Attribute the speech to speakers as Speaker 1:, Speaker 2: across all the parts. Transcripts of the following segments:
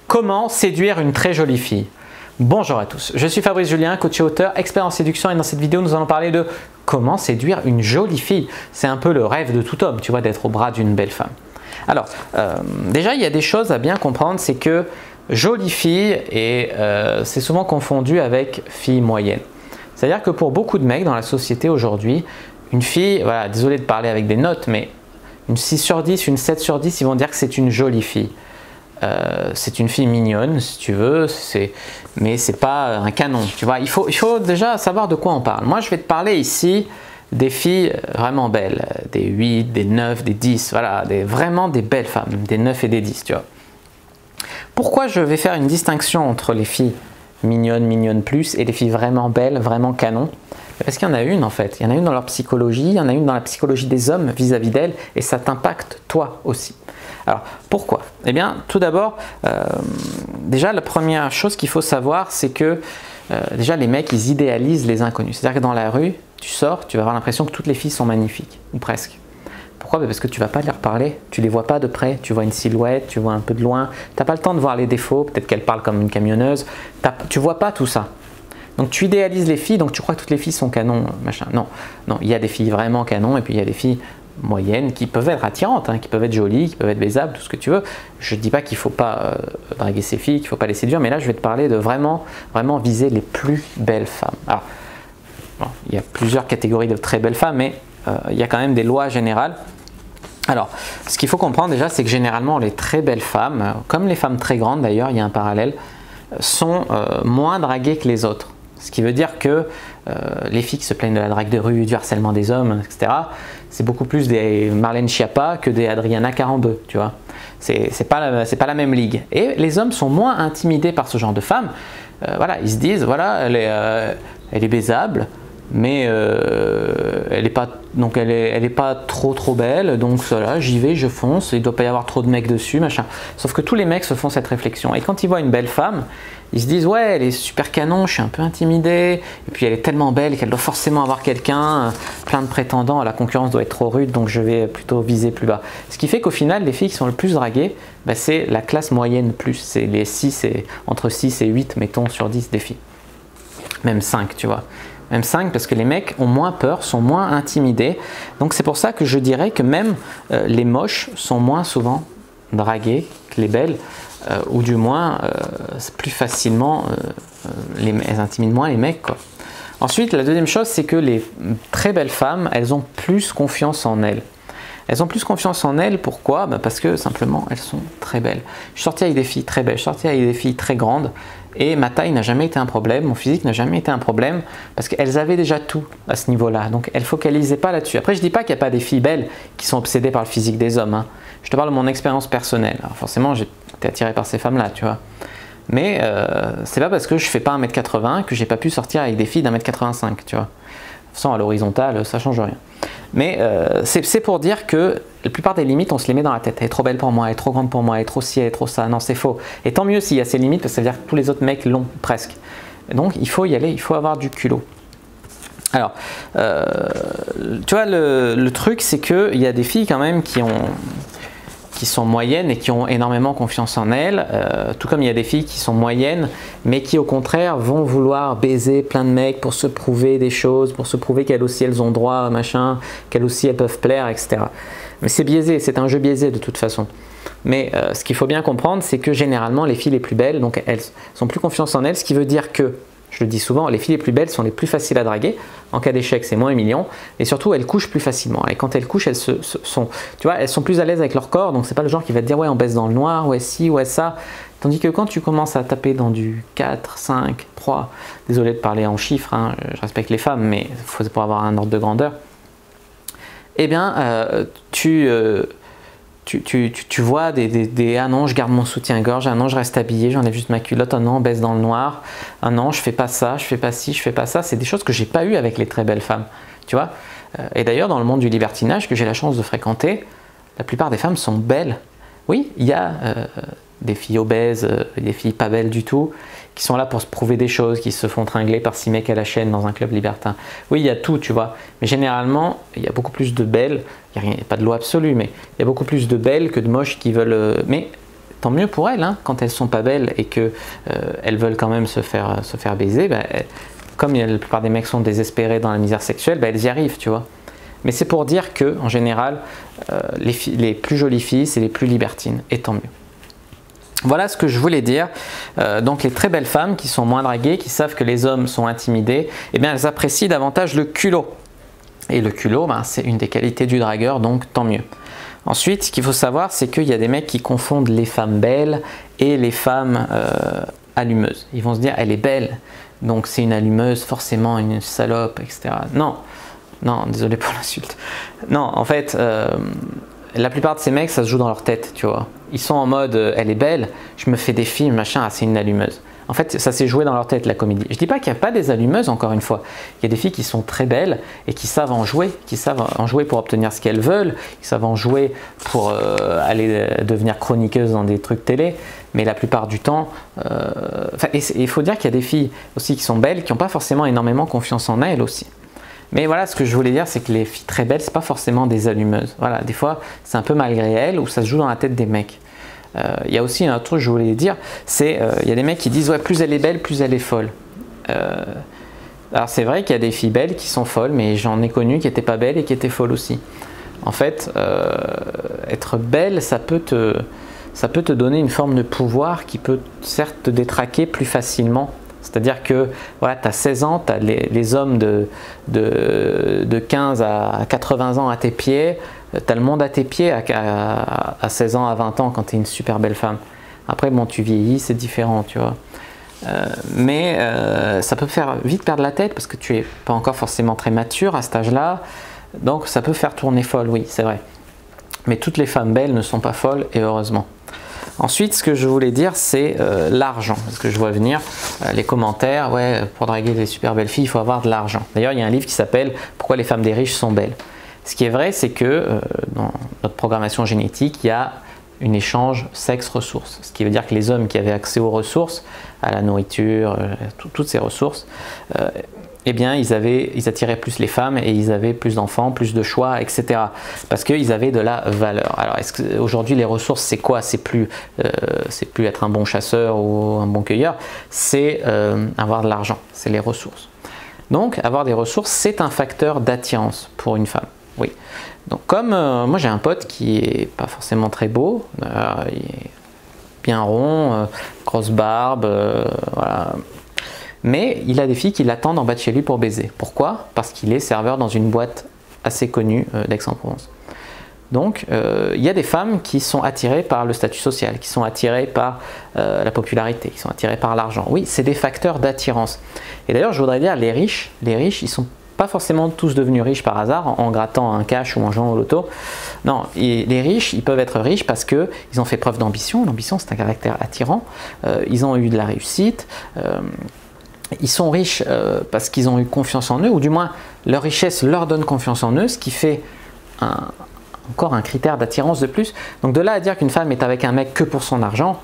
Speaker 1: Comment séduire une très jolie fille? Bonjour à tous, je suis Fabrice Julien, coach et auteur, expert en séduction, et dans cette vidéo nous allons parler de comment séduire une jolie fille. C'est un peu le rêve de tout homme, tu vois, d'être au bras d'une belle femme. Alors, déjà il y a des choses à bien comprendre, c'est que jolie fille, c'est souvent confondu avec fille moyenne. C'est-à-dire que pour beaucoup de mecs dans la société aujourd'hui, une fille, voilà, désolé de parler avec des notes, mais une 6 sur 10, une 7 sur 10, ils vont dire que c'est une jolie fille. C'est une fille mignonne si tu veux, mais c'est pas un canon, tu vois. Il faut déjà savoir de quoi on parle. Moi je vais te parler ici des filles vraiment belles, des 8, des 9, des 10, voilà, vraiment des belles femmes, des 9 et des 10, tu vois. Pourquoi je vais faire une distinction entre les filles mignonnes, mignonnes plus, et les filles vraiment belles, vraiment canon? Parce qu'il y en a une en fait, il y en a une dans leur psychologie, il y en a une dans la psychologie des hommes vis-à-vis d'elles, et ça t'impacte toi aussi. Alors pourquoi? Eh bien tout d'abord, déjà la première chose qu'il faut savoir, c'est que déjà les mecs ils idéalisent les inconnus. C'est-à-dire que dans la rue, tu sors, tu vas avoir l'impression que toutes les filles sont magnifiques, ou presque. Pourquoi? Parce que tu ne vas pas leur parler, tu ne les vois pas de près, tu vois une silhouette, tu vois un peu de loin, tu n'as pas le temps de voir les défauts, peut-être qu'elle parle comme une camionneuse, tu ne vois pas tout ça. Donc tu idéalises les filles, donc tu crois que toutes les filles sont canons, machin. Non, non, il y a des filles vraiment canons et puis il y a des filles moyennes qui peuvent être attirantes, hein, qui peuvent être jolies, qui peuvent être baisables, tout ce que tu veux. Je ne dis pas qu'il ne faut pas draguer ces filles, qu'il ne faut pas les séduire, mais là je vais te parler de vraiment viser les plus belles femmes. Alors, bon, il y a plusieurs catégories de très belles femmes, mais il y a quand même des lois générales. Alors, ce qu'il faut comprendre déjà, c'est que généralement les très belles femmes, comme les femmes très grandes d'ailleurs, il y a un parallèle, sont moins draguées que les autres. Ce qui veut dire que les filles qui se plaignent de la drague de rue, du harcèlement des hommes, etc., c'est beaucoup plus des Marlène Schiappa que des Adriana Carambeu, tu vois. C'est pas la même ligue. Et les hommes sont moins intimidés par ce genre de femmes. Voilà, ils se disent, voilà, elle est baisable, mais elle est pas trop belle, donc voilà, j'y vais, je fonce, il doit pas y avoir trop de mecs dessus, machin. Sauf que tous les mecs se font cette réflexion. Et quand ils voient une belle femme, ils se disent ouais, elle est super canon, je suis un peu intimidé, et puis elle est tellement belle qu'elle doit forcément avoir quelqu'un, plein de prétendants, la concurrence doit être trop rude, donc je vais plutôt viser plus bas. Ce qui fait qu'au final, les filles qui sont le plus draguées, bah, c'est la classe moyenne plus, c'est les 6 et, entre 6 et 8, mettons, sur 10 des filles. Même 5, tu vois. Même 5 parce que les mecs ont moins peur, sont moins intimidés. Donc c'est pour ça que je dirais que même les moches sont moins souvent draguées que les belles, ou du moins plus facilement, elles intimident moins les mecs, quoi. Ensuite, la deuxième chose, c'est que les très belles femmes, elles ont plus confiance en elles. Elles ont plus confiance en elles, pourquoi? Bah parce que simplement elles sont très belles. Je suis sorti avec des filles très belles, je suis sorti avec des filles très grandes, et ma taille n'a jamais été un problème, mon physique n'a jamais été un problème, parce qu'elles avaient déjà tout à ce niveau-là, donc elles ne focalisaient pas là-dessus. Après je ne dis pas qu'il n'y a pas des filles belles qui sont obsédées par le physique des hommes, hein. Je te parle de mon expérience personnelle. Alors forcément j'ai été attiré par ces femmes-là, tu vois. Mais c'est pas parce que je fais pas 1m80 que j'ai pas pu sortir avec des filles d'1m85, tu vois. De toute façon à l'horizontale ça change rien. Mais c'est pour dire que la plupart des limites, on se les met dans la tête. Elle est trop belle pour moi, elle est trop grande pour moi, elle est trop ci, elle est trop ça. Non, c'est faux. Et tant mieux s'il y a ces limites, parce que ça veut dire que tous les autres mecs l'ont presque. Donc il faut y aller, il faut avoir du culot. Alors, tu vois, le truc, c'est qu'il y a des filles quand même qui sont moyennes et qui ont énormément confiance en elles, tout comme il y a des filles qui sont moyennes mais qui au contraire vont vouloir baiser plein de mecs pour se prouver des choses, pour se prouver qu'elles aussi elles ont droit, machin, qu'elles aussi elles peuvent plaire, etc. Mais c'est biaisé, c'est un jeu biaisé de toute façon. Mais ce qu'il faut bien comprendre, c'est que généralement les filles les plus belles, donc elles ont plus confiance en elles, ce qui veut dire que, je le dis souvent, les filles les plus belles sont les plus faciles à draguer. En cas d'échec, c'est moins humiliant. Et surtout, elles couchent plus facilement. Et quand elles couchent, elles sont plus à l'aise avec leur corps. Donc, c'est pas le genre qui va te dire « ouais, on baisse dans le noir, ouais, si, ouais, ça ». Tandis que quand tu commences à taper dans du 4, 5, 3, désolé de parler en chiffres, hein, je respecte les femmes, mais il faut pour avoir un ordre de grandeur, eh bien, tu vois ah non, je garde mon soutien-gorge, ah non, je reste habillé, j'enlève juste ma culotte, ah non, on baisse dans le noir, ah non, je fais pas ça, je fais pas ci, je fais pas ça. C'est des choses que j'ai pas eues avec les très belles femmes, tu vois. Et d'ailleurs, dans le monde du libertinage que j'ai la chance de fréquenter, la plupart des femmes sont belles. Oui, il y a des filles obèses, des filles pas belles du tout, qui sont là pour se prouver des choses, qui se font tringler par 6 mecs à la chaîne dans un club libertin. Oui, il y a tout, tu vois. Mais généralement, il y a beaucoup plus de belles, il n'y a pas de loi absolue, mais il y a beaucoup plus de belles que de moches qui veulent... Mais tant mieux pour elles, hein, quand elles sont pas belles et que elles veulent quand même se faire baiser, bah, comme la plupart des mecs sont désespérés dans la misère sexuelle, bah, elles y arrivent, tu vois. Mais c'est pour dire que, en général, les plus jolies filles, c'est les plus libertines, et tant mieux. Voilà ce que je voulais dire. Donc les très belles femmes qui sont moins draguées, qui savent que les hommes sont intimidés, eh bien elles apprécient davantage le culot. Et le culot, ben, c'est une des qualités du dragueur, donc tant mieux. Ensuite, ce qu'il faut savoir, c'est qu'il y a des mecs qui confondent les femmes belles et les femmes allumeuses. Ils vont se dire, elle est belle, donc c'est une allumeuse, forcément une salope, etc. Non, non, désolé pour l'insulte. Non, en fait, la plupart de ces mecs, ça se joue dans leur tête, tu vois. Ils sont en mode, elle est belle, je me fais des films, machin, ah, c'est une allumeuse. En fait, ça s'est joué dans leur tête, la comédie. Je dis pas qu'il n'y a pas des allumeuses, encore une fois. Il y a des filles qui sont très belles et qui savent en jouer, pour obtenir ce qu'elles veulent, qui savent en jouer pour aller devenir chroniqueuses dans des trucs télé. Mais la plupart du temps, il faut dire qu'il y a des filles aussi qui sont belles, qui n'ont pas forcément énormément confiance en elles aussi. Mais voilà, ce que je voulais dire, c'est que les filles très belles, c'est pas forcément des allumeuses. Voilà, des fois, c'est un peu malgré elles ou ça se joue dans la tête des mecs. Il y a aussi un autre truc que je voulais dire, c'est il y a des mecs qui disent ouais, plus elle est belle, plus elle est folle. Alors c'est vrai qu'il y a des filles belles qui sont folles, mais j'en ai connu qui n'étaient pas belles et qui étaient folles aussi. En fait, être belle, ça peut te donner une forme de pouvoir qui peut certes te détraquer plus facilement. C'est-à-dire que voilà, tu as 16 ans, tu as les hommes de 15 à 80 ans à tes pieds, tu as le monde à tes pieds à 16 ans, à 20 ans quand tu es une super belle femme. Après, bon, tu vieillis, c'est différent, tu vois. Mais ça peut faire vite perdre la tête parce que tu n'es pas encore forcément très mature à cet âge-là. Donc ça peut faire tourner folle, oui, c'est vrai. Mais toutes les femmes belles ne sont pas folles, et heureusement. Ensuite, ce que je voulais dire, c'est l'argent. Parce que je vois venir les commentaires, ouais, pour draguer des super belles filles, il faut avoir de l'argent. D'ailleurs, il y a un livre qui s'appelle « Pourquoi les femmes des riches sont belles ». Ce qui est vrai, c'est que dans notre programmation génétique, il y a un échange sexe-ressources. Ce qui veut dire que les hommes qui avaient accès aux ressources, à la nourriture, toutes ces ressources, eh bien, ils attiraient plus les femmes et ils avaient plus d'enfants, plus de choix, etc. Parce qu'ils avaient de la valeur. Alors, aujourd'hui, les ressources, c'est quoi? C'est plus être un bon chasseur ou un bon cueilleur, c'est avoir de l'argent, c'est les ressources. Donc, avoir des ressources, c'est un facteur d'attirance pour une femme. Oui. Donc, comme moi, j'ai un pote qui est pas forcément très beau, il est bien rond, grosse barbe, voilà. Mais il a des filles qui l'attendent en bas de chez lui pour baiser. Pourquoi? Parce qu'il est serveur dans une boîte assez connue d'Aix-en-Provence. Donc, il y a des femmes qui sont attirées par le statut social, qui sont attirées par la popularité, qui sont attirées par l'argent. Oui, c'est des facteurs d'attirance. Et d'ailleurs, je voudrais dire, les riches, ils sont pas forcément tous devenus riches par hasard en grattant un cash ou en jouant au loto. Non, les riches, ils peuvent être riches parce qu'ils ont fait preuve d'ambition. L'ambition, c'est un caractère attirant. Ils ont eu de la réussite. Ils sont riches parce qu'ils ont eu confiance en eux, ou du moins leur richesse leur donne confiance en eux, ce qui fait encore un critère d'attirance de plus. Donc de là à dire qu'une femme est avec un mec que pour son argent,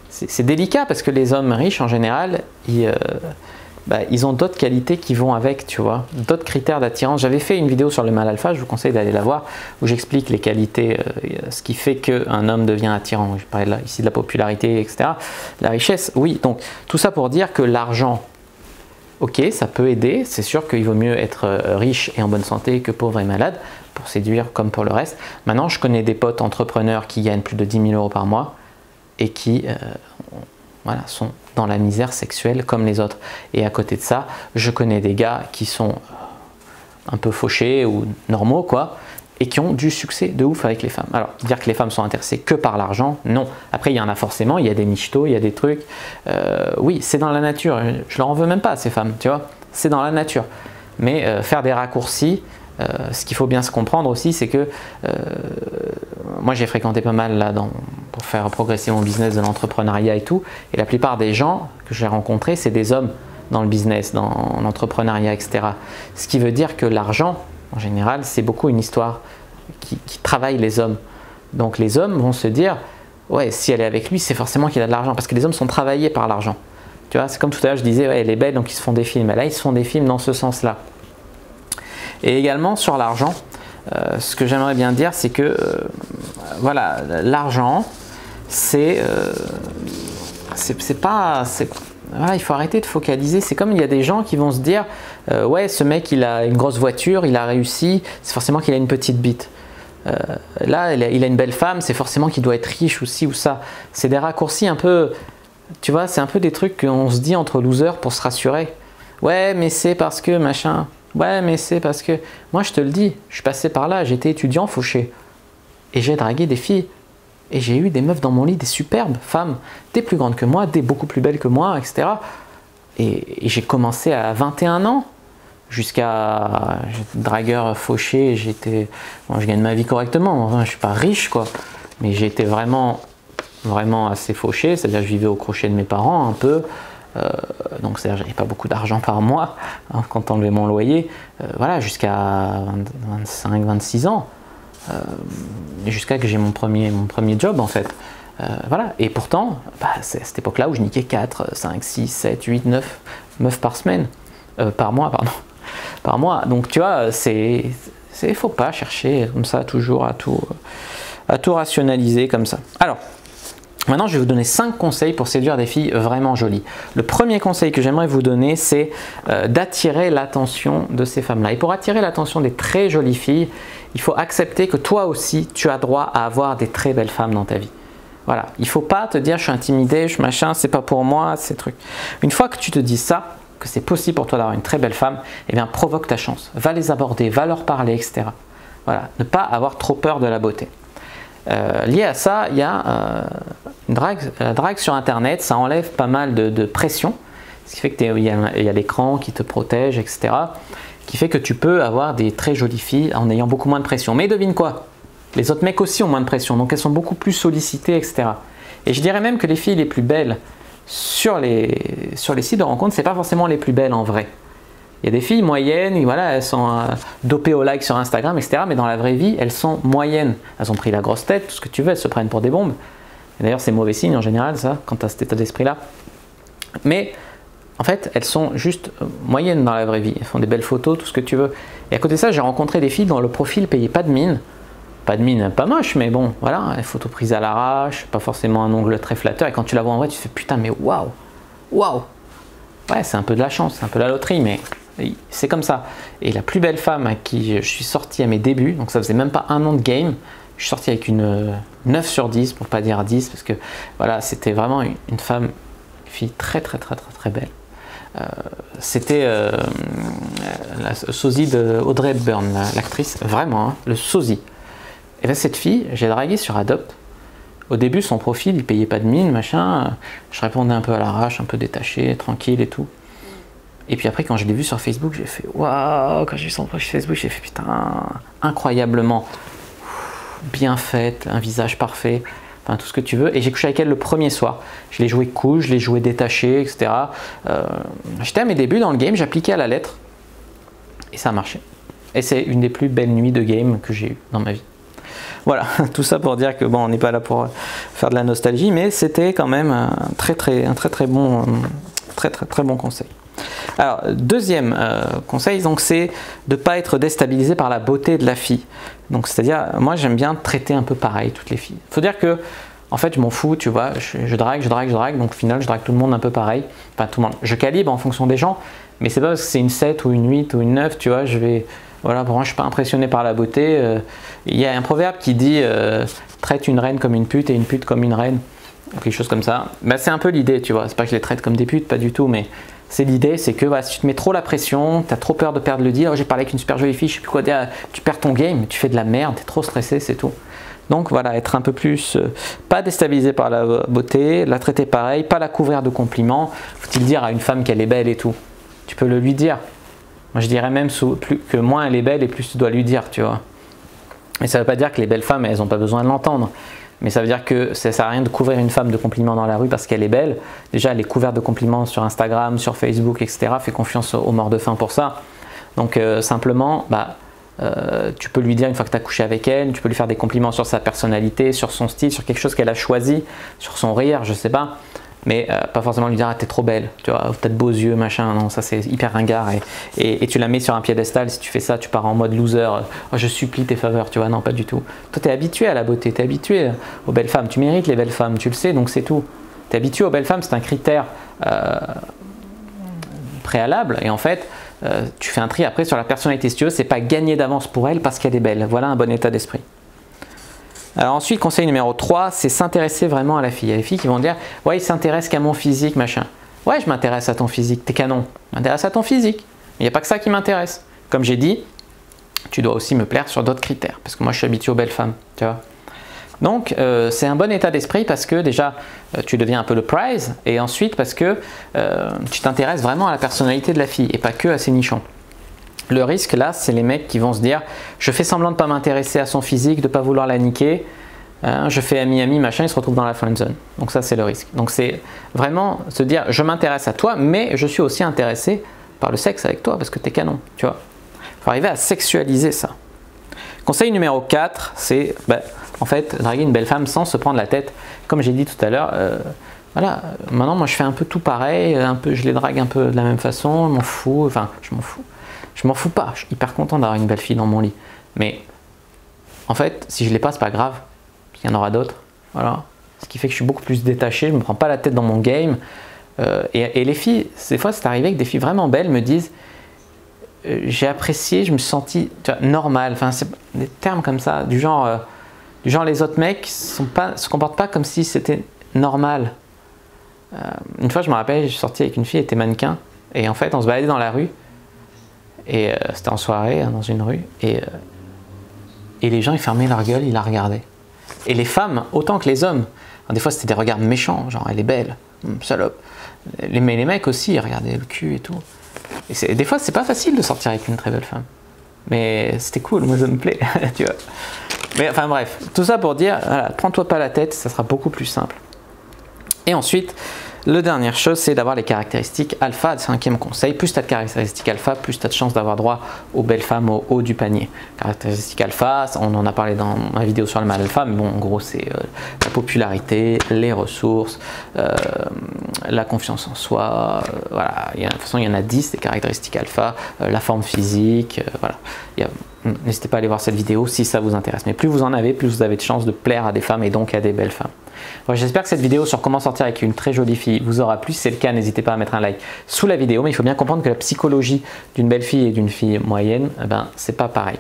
Speaker 1: c'est délicat parce que les hommes riches en général, ils ont d'autres qualités qui vont avec, tu vois, d'autres critères d'attirance. J'avais fait une vidéo sur le mâle alpha, je vous conseille d'aller la voir, où j'explique les qualités, ce qui fait qu'un homme devient attirant. Je parlais là, ici de la popularité, etc. La richesse, oui. Donc tout ça pour dire que l'argent, ok, ça peut aider, c'est sûr qu'il vaut mieux être riche et en bonne santé que pauvre et malade, pour séduire comme pour le reste. Maintenant, je connais des potes entrepreneurs qui gagnent plus de 10 000 € par mois et qui voilà, sont dans la misère sexuelle comme les autres. Et à côté de ça, je connais des gars qui sont un peu fauchés ou normaux, quoi, et qui ont du succès de ouf avec les femmes. Alors, dire que les femmes sont intéressées que par l'argent, non. Après, il y en a forcément, il y a des michetots, il y a des trucs. Oui, c'est dans la nature. Je leur en veux même pas, ces femmes, tu vois. C'est dans la nature. Mais faire des raccourcis, ce qu'il faut bien se comprendre aussi, c'est que moi, j'ai fréquenté pas mal là pour faire progresser mon business de l'entrepreneuriat et tout. Et la plupart des gens que j'ai rencontrés, c'est des hommes dans le business, dans l'entrepreneuriat, etc. Ce qui veut dire que l'argent, en général, c'est beaucoup une histoire qui travaille les hommes. Donc les hommes vont se dire, ouais, si elle est avec lui, c'est forcément qu'il a de l'argent, parce que les hommes sont travaillés par l'argent. Tu vois, c'est comme tout à l'heure, je disais, ouais, elle est belle, donc ils se font des films. Et là, ils se font des films dans ce sens-là. Et également sur l'argent, ce que j'aimerais bien dire, c'est que voilà, l'argent, c'est pas... Voilà, il faut arrêter de focaliser. C'est comme il y a des gens qui vont se dire ouais, ce mec il a une grosse voiture, il a réussi, c'est forcément qu'il a une petite bite. Là, il a une belle femme, c'est forcément qu'il doit être riche ou ci ou ça. C'est des raccourcis un peu, tu vois, c'est un peu des trucs qu'on se dit entre losers pour se rassurer. Ouais, mais c'est parce que machin. Ouais, mais c'est parce que... Moi, je te le dis, je suis passé par là, j'étais étudiant fauché. Et j'ai dragué des filles. Et j'ai eu des meufs dans mon lit, des superbes femmes, des plus grandes que moi, des beaucoup plus belles que moi, etc. Et j'ai commencé à 21 ans, jusqu'à dragueur fauché, bon, je gagne ma vie correctement, enfin, je ne suis pas riche, quoi. Mais j'ai été vraiment assez fauché, c'est-à-dire que je vivais au crochet de mes parents un peu, donc c'est-à-dire que j'avais pas beaucoup d'argent par mois, hein, quand on enlevait mon loyer, voilà, jusqu'à 25-26 ans. Jusqu'à que j'ai mon premier job en fait. Voilà. Et pourtant, c'est à cette époque-là où je niquais 4, 5, 6, 7, 8, 9 meufs par semaine. Par mois, pardon. Par mois. Donc tu vois, faut pas chercher comme ça toujours à tout rationaliser comme ça. Alors, maintenant je vais vous donner 5 conseils pour séduire des filles vraiment jolies. Le premier conseil que j'aimerais vous donner, c'est d'attirer l'attention de ces femmes-là. Et pour attirer l'attention des très jolies filles, il faut accepter que toi aussi, tu as droit à avoir des très belles femmes dans ta vie. Voilà, il ne faut pas te dire je suis intimidé, je machin, c'est pas pour moi, ces trucs. Une fois que tu te dis ça, que c'est possible pour toi d'avoir une très belle femme, eh bien provoque ta chance, va les aborder, va leur parler, etc. Voilà, ne pas avoir trop peur de la beauté. Lié à ça, il y a la drague sur internet, ça enlève pas mal de pression, ce qui fait qu'il y a l'écran qui te protège, etc. Qui fait que tu peux avoir des très jolies filles en ayant beaucoup moins de pression. Mais devine quoi? Les autres mecs aussi ont moins de pression, donc elles sont beaucoup plus sollicitées, etc. Et je dirais même que les filles les plus belles sur les sites de rencontres, c'est pas forcément les plus belles en vrai. Il y a des filles moyennes, voilà, elles sont dopées au like sur Instagram, etc. Mais dans la vraie vie, elles sont moyennes. Elles ont pris la grosse tête, tout ce que tu veux, elles se prennent pour des bombes. D'ailleurs, c'est mauvais signe en général, ça, quand tu as cet état d'esprit-là. Mais en fait, elles sont juste moyennes dans la vraie vie. Elles font des belles photos, tout ce que tu veux. Et à côté de ça, j'ai rencontré des filles dont le profil payait pas de mine. Pas de mine, pas moche, mais bon, voilà, les photos prises à l'arrache, pas forcément un ongle très flatteur. Et quand tu la vois en vrai, tu te fais putain, mais waouh, waouh. Ouais, c'est un peu de la chance, c'est un peu la loterie, mais c'est comme ça. Et la plus belle femme à qui je suis sorti à mes débuts, donc ça faisait même pas un an de game, je suis sorti avec une 9 sur 10, pour pas dire 10, parce que voilà, c'était vraiment une fille très belle. C'était la sosie de Audrey Hepburn, l'actrice, vraiment, hein, le sosie. Et bien cette fille, j'ai dragué sur Adopt. Au début, son profil, il payait pas de mine, machin. Je répondais un peu à l'arrache, un peu détaché, tranquille et tout. Et puis après, quand je l'ai vu sur Facebook, j'ai fait waouh. Quand j'ai vu son profil Facebook, j'ai fait putain, incroyablement bien faite, un visage parfait, enfin tout ce que tu veux. Et j'ai couché avec elle le premier soir. Je l'ai joué cool, je l'ai joué détaché, etc. J'étais à mes débuts dans le game, j'appliquais à la lettre et ça a marché. Et c'est une des plus belles nuits de game que j'ai eues dans ma vie. Voilà, tout ça pour dire que bon, on n'est pas là pour faire de la nostalgie, mais c'était quand même un très bon conseil. Alors, deuxième conseil, donc, c'est de ne pas être déstabilisé par la beauté de la fille. Donc, c'est-à-dire, moi, j'aime bien traiter un peu pareil toutes les filles. Il faut dire que, en fait, je m'en fous, tu vois, je drague, donc au final, je drague tout le monde un peu pareil. Enfin, tout le monde. Je calibre en fonction des gens, mais c'est pas parce que c'est une 7 ou une 8 ou une 9, tu vois, voilà, pour moi, je ne suis pas impressionné par la beauté. Il y a un proverbe qui dit traite une reine comme une pute et une pute comme une reine. Quelque chose comme ça. Ben, c'est un peu l'idée, tu vois. C'est pas que je les traite comme des putes, pas du tout, mais c'est l'idée, c'est que si tu te mets trop la pression, tu as trop peur de perdre le deal, oh, j'ai parlé avec une super jolie fille, je sais plus quoi dire, tu perds ton game, tu fais de la merde, tu es trop stressé, c'est tout. Donc voilà, être un peu plus, pas déstabilisé par la beauté, la traiter pareil, pas la couvrir de compliments. Faut-il dire à une femme qu'elle est belle et tout? Tu peux le lui dire. Moi je dirais même que moins elle est belle et plus tu dois lui dire, tu vois. Et ça ne veut pas dire que les belles femmes, elles n'ont pas besoin de l'entendre. Mais ça veut dire que ça ne sert à rien de couvrir une femme de compliments dans la rue parce qu'elle est belle. Déjà, elle est couverte de compliments sur Instagram, sur Facebook, etc. Fais confiance aux morts de faim pour ça. Donc simplement, tu peux lui dire une fois que tu as couché avec elle, tu peux lui faire des compliments sur sa personnalité, sur son style, sur quelque chose qu'elle a choisi, sur son rire, je sais pas. mais pas forcément lui dire ah, t'es trop belle, tu vois, t'as de beaux yeux, machin, non, ça c'est hyper ringard et tu la mets sur un piédestal. Si tu fais ça, tu pars en mode loser, oh, je supplie tes faveurs, tu vois, non, pas du tout. Toi, t'es habitué à la beauté, t'es habitué aux belles femmes, tu mérites les belles femmes, tu le sais, donc c'est tout. T'es habitué aux belles femmes, c'est un critère préalable, et en fait, tu fais un tri après sur la personnalité. Si tu veux, c'est pas gagner d'avance pour elle parce qu'elle est belle. Voilà un bon état d'esprit. Alors ensuite, conseil numéro 3, c'est s'intéresser vraiment à la fille. Il y a les filles qui vont dire « Ouais, il s'intéresse qu'à mon physique, machin. » Ouais, je m'intéresse à ton physique, t'es canon. Je m'intéresse à ton physique. Il n'y a pas que ça qui m'intéresse. Comme j'ai dit, tu dois aussi me plaire sur d'autres critères. Parce que moi, je suis habitué aux belles femmes. Tu vois. Donc, c'est un bon état d'esprit parce que déjà, tu deviens un peu le prize. Et ensuite, parce que tu t'intéresses vraiment à la personnalité de la fille et pas que à ses nichons. Le risque là, c'est les mecs qui vont se dire je fais semblant de ne pas m'intéresser à son physique, de ne pas vouloir la niquer, je fais ami-ami, machin, ils se retrouvent dans la friend zone. Donc ça, c'est le risque. Donc c'est vraiment se dire je m'intéresse à toi, mais je suis aussi intéressé par le sexe avec toi parce que t'es canon, tu vois. Il faut arriver à sexualiser ça. Conseil numéro 4, c'est en fait draguer une belle femme sans se prendre la tête. Comme j'ai dit tout à l'heure, voilà, maintenant moi je fais un peu tout pareil, je les drague un peu de la même façon, je m'en fous, enfin je m'en fous. Je m'en fous pas, je suis hyper content d'avoir une belle fille dans mon lit. Mais en fait, si je l'ai pas, c'est pas grave. Il y en aura d'autres. Voilà. Ce qui fait que je suis beaucoup plus détaché, je me prends pas la tête dans mon game. Et les filles, des fois c'est arrivé que des filles vraiment belles me disent j'ai apprécié, je me suis senti normal. Enfin, c'est des termes comme ça, du genre les autres mecs se comportent pas comme si c'était normal. Une fois, je me rappelle, je suis sorti avec une fille, elle était mannequin. Et en fait, on se baladait dans la rue. Et c'était en soirée, dans une rue, et les gens ils fermaient leur gueule, ils la regardaient. Et les femmes, autant que les hommes, alors, des fois c'était des regards méchants, genre elle est belle, salope. Mais les mecs aussi, ils regardaient le cul et tout. Et des fois c'est pas facile de sortir avec une très belle femme. Mais c'était cool, moi ça me plaît, tu vois. Mais enfin bref, tout ça pour dire, voilà, prends-toi pas la tête, ça sera beaucoup plus simple. Et ensuite, la dernière chose, c'est d'avoir les caractéristiques alpha. 5e conseil, plus tu as de caractéristiques alpha, plus tu as de chances d'avoir droit aux belles femmes au haut du panier. Caractéristiques alpha, on en a parlé dans ma vidéo sur le mâle alpha, mais bon, en gros, c'est la popularité, les ressources, la confiance en soi. Voilà, de toute façon, il y en a 10 des caractéristiques alpha, la forme physique, voilà. N'hésitez pas à aller voir cette vidéo si ça vous intéresse. Mais plus vous en avez, plus vous avez de chances de plaire à des femmes et donc à des belles femmes. Bon, j'espère que cette vidéo sur comment sortir avec une très jolie fille vous aura plu. Si c'est le cas, n'hésitez pas à mettre un like sous la vidéo. Mais il faut bien comprendre que la psychologie d'une belle fille et d'une fille moyenne, c'est pas pareil.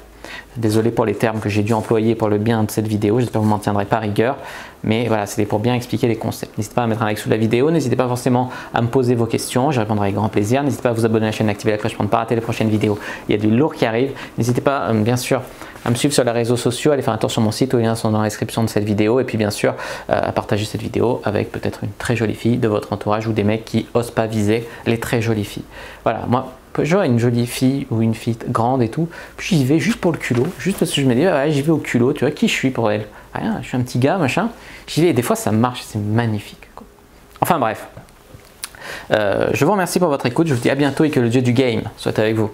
Speaker 1: Désolé pour les termes que j'ai dû employer pour le bien de cette vidéo, j'espère que vous m'en tiendrez pas rigueur, mais voilà, c'était pour bien expliquer les concepts. N'hésitez pas à mettre un like sous la vidéo, n'hésitez pas forcément à me poser vos questions, j'y répondrai avec grand plaisir. N'hésitez pas à vous abonner à la chaîne et activer la cloche pour ne pas rater les prochaines vidéos, il y a du lourd qui arrive. N'hésitez pas, bien sûr, à me suivre sur les réseaux sociaux, allez faire un tour sur mon site, les liens sont dans la description de cette vidéo, et puis bien sûr, à partager cette vidéo avec peut-être une très jolie fille de votre entourage ou des mecs qui osent pas viser les très jolies filles. Voilà, moi, je vois une jolie fille ou une fille grande et tout, puis j'y vais juste pour le culot, juste parce que je me dis, ouais, j'y vais au culot, tu vois, qui je suis pour elle? Rien, je suis un petit gars, machin, j'y vais et des fois ça marche, c'est magnifique, quoi. Enfin bref, je vous remercie pour votre écoute, je vous dis à bientôt et que le dieu du game soit avec vous.